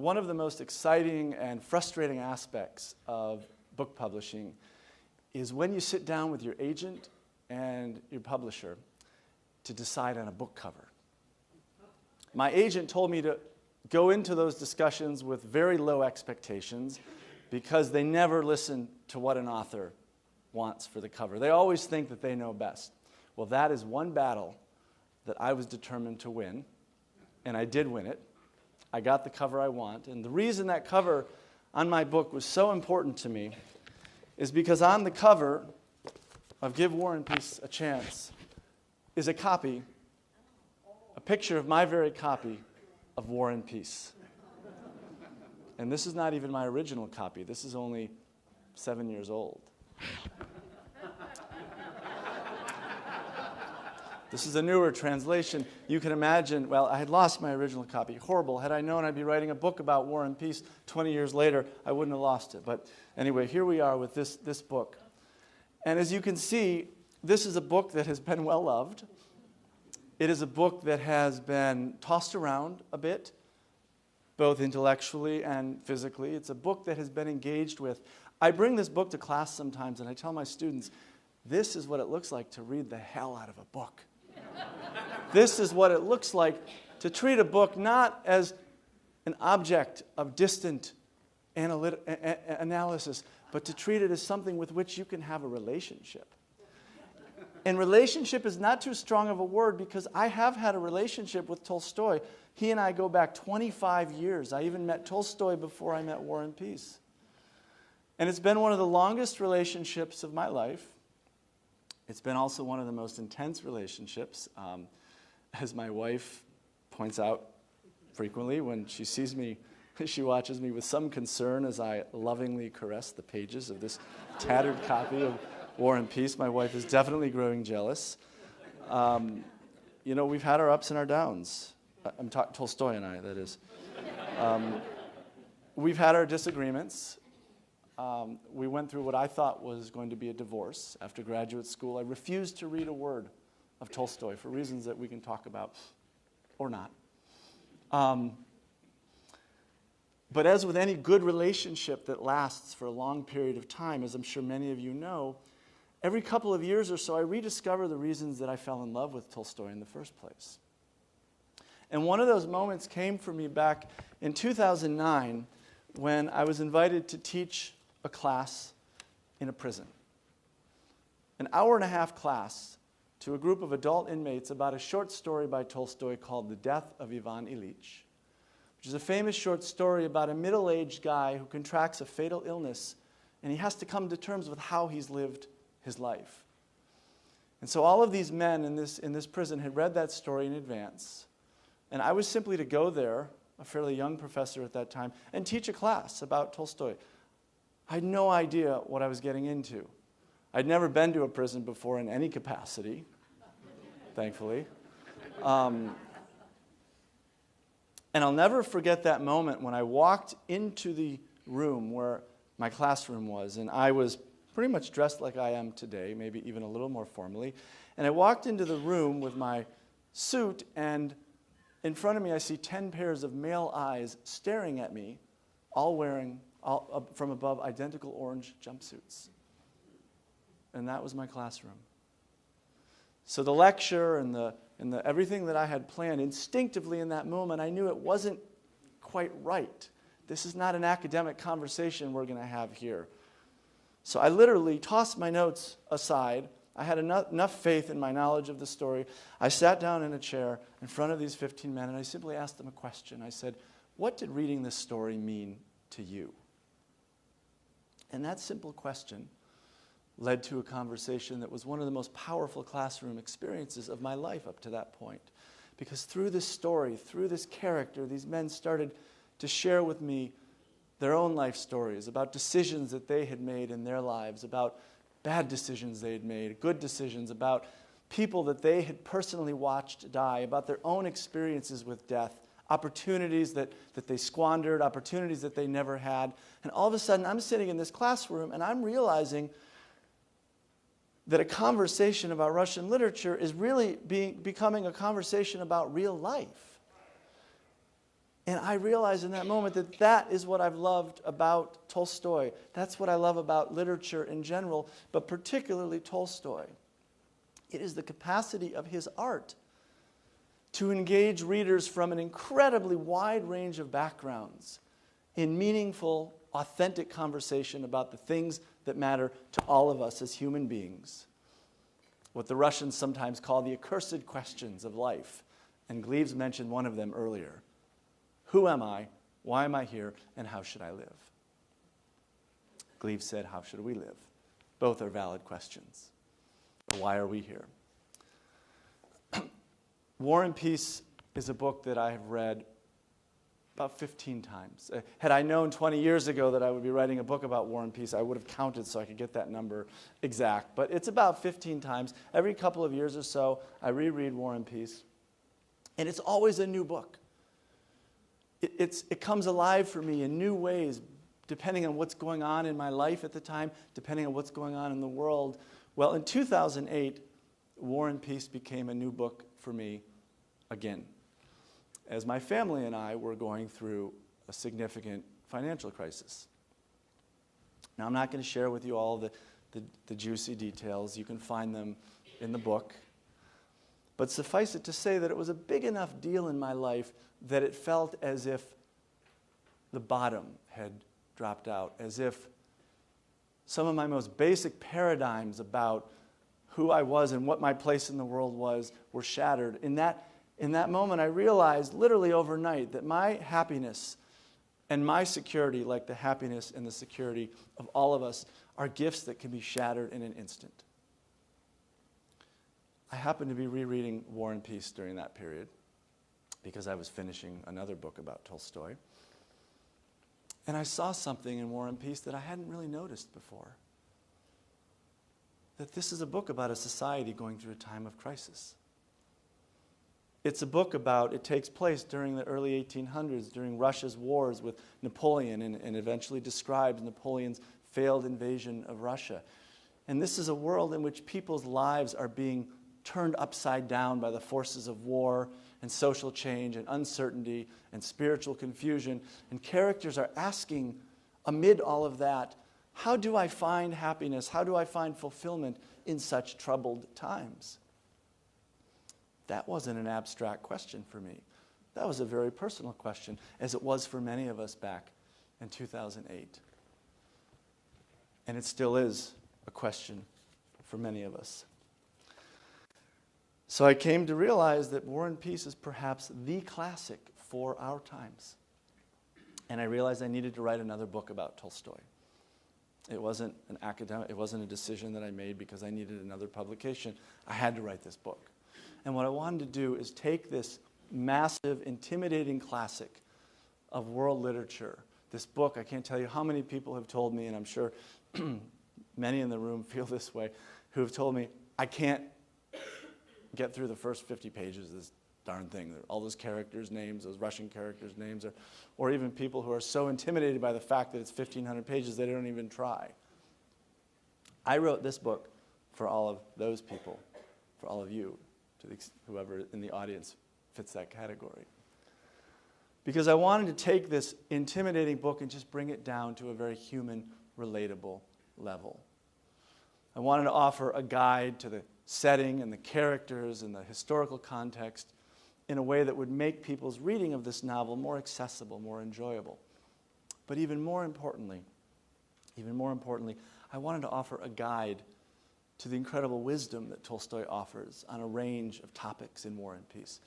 one of the most exciting and frustrating aspects of book publishing is when you sit down with your agent and your publisher to decide on a book cover. My agent told me to go into those discussions with very low expectations because they never listen to what an author wants for the cover. They always think that they know best. Well, that is one battle that I was determined to win, and I did win it. I got the cover I want, and the reason that cover on my book was so important to me is because on the cover of Give War and Peace a Chance is a copy, a picture of my very copy of War and Peace. And this is not even my original copy. This is only 7 years old. This is a newer translation. You can imagine, well, I had lost my original copy. Horrible. Had I known I'd be writing a book about War and Peace 20 years later, I wouldn't have lost it. But anyway, here we are with this book. And as you can see, this is a book that has been well loved. It is a book that has been tossed around a bit, both intellectually and physically. It's a book that has been engaged with. I bring this book to class sometimes, and I tell my students, this is what it looks like to read the hell out of a book. This is what it looks like to treat a book not as an object of distant analysis, but to treat it as something with which you can have a relationship. And relationship is not too strong of a word because I have had a relationship with Tolstoy. He and I go back 25 years. I even met Tolstoy before I met War and Peace. And it's been one of the longest relationships of my life. It's been also one of the most intense relationships. As my wife points out frequently, when she sees me, she watches me with some concern as I lovingly caress the pages of this tattered copy of War and Peace. My wife is definitely growing jealous. We've had our ups and our downs. I'm talking Tolstoy and I, that is. We've had our disagreements. We went through what I thought was going to be a divorce after graduate school. I refused to read a word of Tolstoy for reasons that we can talk about or not. But as with any good relationship that lasts for a long period of time, as I'm sure many of you know, every couple of years or so I rediscover the reasons that I fell in love with Tolstoy in the first place. And one of those moments came for me back in 2009 when I was invited to teach a class in a prison. An hour-and-a-half class to a group of adult inmates about a short story by Tolstoy called The Death of Ivan Ilyich, which is a famous short story about a middle-aged guy who contracts a fatal illness, and he has to come to terms with how he's lived his life. And so all of these men in this prison had read that story in advance, and I was simply to go there, a fairly young professor at that time, and teach a class about Tolstoy. I had no idea what I was getting into. I'd never been to a prison before in any capacity, thankfully. And I'll never forget that moment when I walked into the room where my classroom was, and I was pretty much dressed like I am today, maybe even a little more formally. And I walked into the room with my suit, and in front of me I see 10 pairs of male eyes staring at me, all wearing, from above, identical orange jumpsuits. And that was my classroom. So the lecture and the everything that I had planned, instinctively in that moment, I knew it wasn't quite right. This is not an academic conversation we're going to have here. So I literally tossed my notes aside. I had enough faith in my knowledge of the story. I sat down in a chair in front of these 15 men, and I simply asked them a question. I said, what did reading this story mean to you? And that simple question led to a conversation that was one of the most powerful classroom experiences of my life up to that point. Because through this story, through this character, these men started to share with me their own life stories about decisions that they had made in their lives, about bad decisions they had made, good decisions, about people that they had personally watched die, about their own experiences with death, opportunities that they squandered, opportunities that they never had. And all of a sudden, I'm sitting in this classroom, and I'm realizing that a conversation about Russian literature is really becoming a conversation about real life. And I realized in that moment that that is what I've loved about Tolstoy. That's what I love about literature in general, but particularly Tolstoy. It is the capacity of his art to engage readers from an incredibly wide range of backgrounds in meaningful, authentic conversation about the things that matter to all of us as human beings. What the Russians sometimes call the accursed questions of life. And Gleaves mentioned one of them earlier. Who am I? Why am I here? And how should I live? Gleaves said, how should we live? Both are valid questions. Why are we here? War and Peace is a book that I have read about 15 times. Had I known 20 years ago that I would be writing a book about War and Peace, I would have counted so I could get that number exact. But it's about 15 times. Every couple of years or so, I reread War and Peace. And it's always a new book. It comes alive for me in new ways, depending on what's going on in my life at the time, depending on what's going on in the world. Well, in 2008, War and Peace became a new book for me again, as my family and I were going through a significant financial crisis. Now, I'm not going to share with you all the juicy details. You can find them in the book. But suffice it to say that it was a big enough deal in my life that it felt as if the bottom had dropped out, as if some of my most basic paradigms about who I was and what my place in the world was were shattered. In that moment, I realized literally overnight that my happiness and my security, like the happiness and the security of all of us, are gifts that can be shattered in an instant. I happened to be rereading War and Peace during that period because I was finishing another book about Tolstoy. And I saw something in War and Peace that I hadn't really noticed before. That this is a book about a society going through a time of crisis. It's a book about, it takes place during the early 1800s, during Russia's wars with Napoleon, and eventually describes Napoleon's failed invasion of Russia. And this is a world in which people's lives are being turned upside down by the forces of war and social change and uncertainty and spiritual confusion. And characters are asking, amid all of that, how do I find happiness? How do I find fulfillment in such troubled times? That wasn't an abstract question for me. That was a very personal question, as it was for many of us back in 2008. And it still is a question for many of us. So I came to realize that War and Peace is perhaps the classic for our times. And I realized I needed to write another book about Tolstoy. It wasn't an academic, it wasn't a decision that I made because I needed another publication. I had to write this book. And what I wanted to do is take this massive, intimidating classic of world literature, this book, I can't tell you how many people have told me, and I'm sure many in the room feel this way, who have told me, I can't get through the first 50 pages of this darn thing. All those characters' names, those Russian characters' names, or even people who are so intimidated by the fact that it's 1,500 pages they don't even try. I wrote this book for all of those people, for all of you, whoever in the audience fits that category. Because I wanted to take this intimidating book and just bring it down to a very human, relatable level. I wanted to offer a guide to the setting and the characters and the historical context in a way that would make people's reading of this novel more accessible, more enjoyable. But even more importantly, I wanted to offer a guide to the incredible wisdom that Tolstoy offers on a range of topics in War and Peace.